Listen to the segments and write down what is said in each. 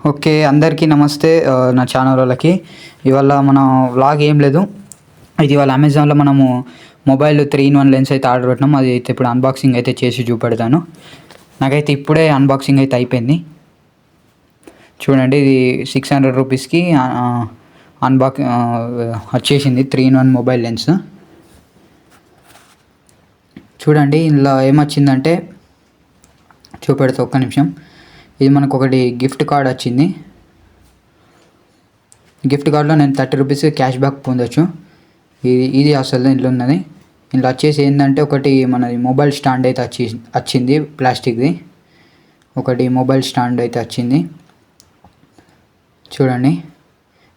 Okay. అందరికీ నమస్తే. నా ఛానల్ వాళ్ళకి. ఇవాళ మన వ్లాగ్ ఏం లేదు. ఇది ఇవాళ అమెజాన్‌లో మనము మొబైల్ 3 ఇన్ 1 లెన్స్ అయితే ఆర్డర్ పెట్టినాం. అది అయితే ఇప్పుడు అన్బాక్సింగ్ అయితే చేసి చూపెడతాను. నాకైతే ఇప్పుడే అన్బాక్సింగ్ అయితే అయిపోయింది. చూడండి, ఇది 600 రూపీస్‌కి వచ్చేసింది 3 ఇన్ 1 మొబైల్ లెన్స్. చూడండి, ఇందులో ఏమొచ్చిందంటే చూపెడతా, ఒక్క నిమిషం. ఇది మనకు ఒకటి గిఫ్ట్ కార్డ్ వచ్చింది. గిఫ్ట్ కార్డ్లో నేను 30 రూపీస్ క్యాష్ బ్యాక్ పొందొచ్చు. ఇది అసలు ఇంట్లో ఉన్నది. ఇందులో వచ్చేసి ఏంటంటే ఒకటి మనది మొబైల్ స్టాండ్ అయితే వచ్చింది ప్లాస్టిక్ది. ఒకటి మొబైల్ స్టాండ్ అయితే వచ్చింది. చూడండి,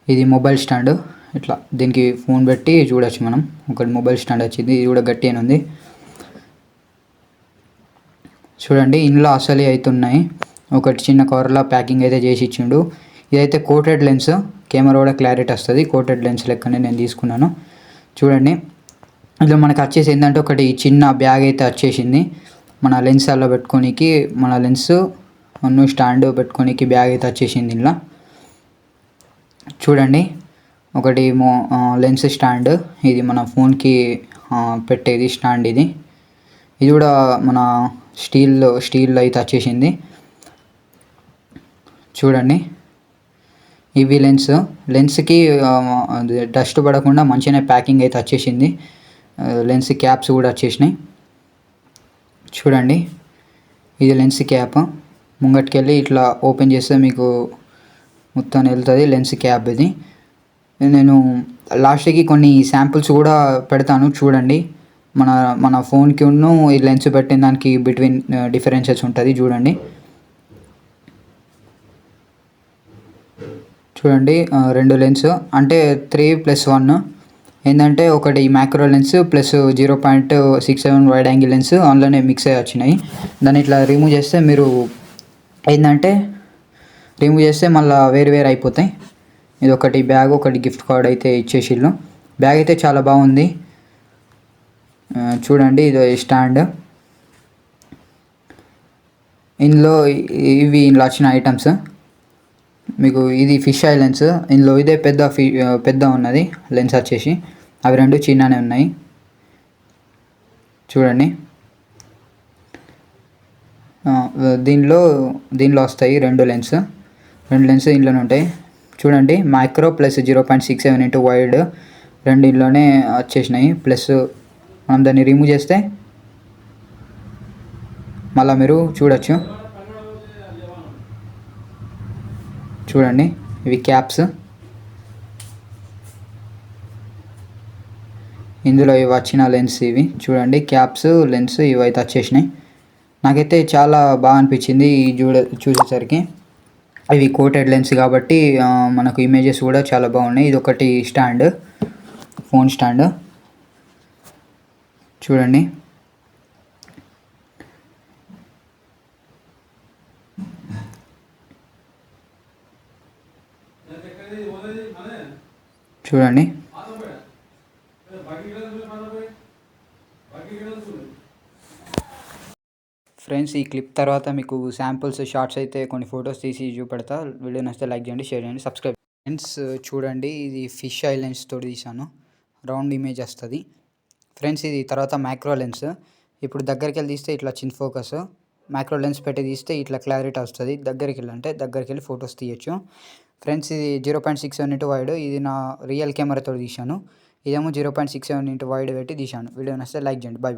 ఇది మొబైల్ స్టాండ్. ఇట్లా దీనికి ఫోన్ పెట్టి చూడొచ్చు మనం. ఒకటి మొబైల్ స్టాండ్ వచ్చింది. ఇది కూడా గట్టి అని ఉంది. చూడండి, ఇందులో అసలు అయితే ఉన్నాయి. ఒకటి చిన్న కవర్లో ప్యాకింగ్ అయితే చేసి ఇచ్చిండు. ఇదైతే కోటెడ్ లెన్స్. కెమెరా కూడా క్లారిటీ వస్తుంది. కోటెడ్ లెన్స్ లెక్కనే నేను తీసుకున్నాను. చూడండి, ఇందులో మనకు వచ్చేసి ఏంటంటే ఒకటి చిన్న బ్యాగ్ అయితే వచ్చేసింది. మన లెన్స్ అలా పెట్టుకోనికి, మన లెన్స్ స్టాండ్ పెట్టుకోనికి బ్యాగ్ అయితే వచ్చేసింది ఇందులో. చూడండి, ఒకటి లెన్స్ స్టాండ్. ఇది మన ఫోన్కి పెట్టేది స్టాండ్. ఇది కూడా మన స్టీల్లో అయితే వచ్చేసింది. చూడండి, ఇవి లెన్స్కి డస్ట్ పడకుండా మంచిగానే ప్యాకింగ్ అయితే వచ్చేసింది. లెన్స్ క్యాప్స్ కూడా వచ్చేసినాయి. చూడండి, ఇది లెన్స్ క్యాప్. ముంగటికెళ్ళి ఇట్లా ఓపెన్ చేస్తే మీకు మొత్తం వెళ్తుంది లెన్స్ క్యాప్. ఇది నేను లాస్ట్కి కొన్ని శాంపుల్స్ కూడా పెడతాను. చూడండి, మన ఫోన్కి ఈ లెన్స్ పెట్టిన దానికి బిట్వీన్ డిఫరెన్సెస్ ఉంటుంది. చూడండి, 2 లెన్స్ అంటే 3+1 ఏంటంటే ఒకటి macro lens plus 0.67 wide angle lens అందులోనే మిక్స్ అయ్యి వచ్చినాయి. దాన్ని ఇట్లా రిమూవ్ చేస్తే మళ్ళీ వేరు అయిపోతాయి. ఇది ఒకటి బ్యాగ్, ఒకటి గిఫ్ట్ కార్డ్ అయితే ఇచ్చేసిళ్ళు. బ్యాగ్ అయితే చాలా బాగుంది. చూడండి, ఇది స్టాండ్. ఇందులో వచ్చిన ఐటమ్స్ మీకు ఇది ఫిష్ ఐ లెన్స్. ఇందులో ఇదే పెద్ద ఉన్నది లెన్స్ వచ్చేసి. అవి 2 చిన్ననే ఉన్నాయి. చూడండి, దీనిలో వస్తాయి 2 లెన్స్ ఇందులోనే ఉంటాయి. చూడండి, మైక్రో ప్లస్ 0.67 ఇంటూ వైడ్ 2 ఇందులోనే వచ్చేసినాయి. ప్లస్ మనం దాన్ని రిమూవ్ చేస్తే మళ్ళీ మీరు చూడొచ్చు. చూడండి, ఇవి క్యాప్స్. ఇందులో ఇవి వచ్చిన లెన్స్. ఇవి చూడండి, క్యాప్స్, లెన్స్ ఇవి అయితే వచ్చేసినాయి. నాకైతే చాలా బాగా అనిపించింది చూసేసరికి. ఇవి కోటెడ్ లెన్స్ కాబట్టి మనకు ఇమేజెస్ కూడా చాలా బాగున్నాయి. ఇది ఒకటి స్టాండ్, ఫోన్ స్టాండ్. చూడండి, ఫ్రెండ్స్, ఈ క్లిప్ తర్వాత మీకు శాంపుల్స్, షార్ట్స్ అయితే కొన్ని ఫొటోస్ తీసి చూపెడతా. వీడియో నచ్చితే లైక్ చేయండి, షేర్ చేయండి, సబ్స్క్రైబ్. ఫ్రెండ్స్, చూడండి, ఇది ఫిష్ ఐ లెన్స్ తోటి తీసాను. రౌండ్ ఇమేజ్ వస్తుంది. ఫ్రెండ్స్, ఇది తర్వాత మ్యాక్రో లెన్స్. ఇప్పుడు దగ్గరికి వెళ్ళి తీస్తే ఇట్లా చిన్న ఫోకస్. మైక్రో లెన్స్ పెట్టి తీస్తే ఇట్లా క్లారిటీ వస్తుంది. దగ్గరికి వెళ్ళి ఫొటోస్ తీయచ్చు. ఫ్రెండ్స్, ఇది 0.67 ఇంటూ వైడ్. ఇది నా రియల్ కెమెరాతో తీశాను. ఇదేమో 0.67 ఇంటూ వైడ్ పెట్టి తీశాను. వీడియో నచ్చితే లైక్ చేయండి. బై.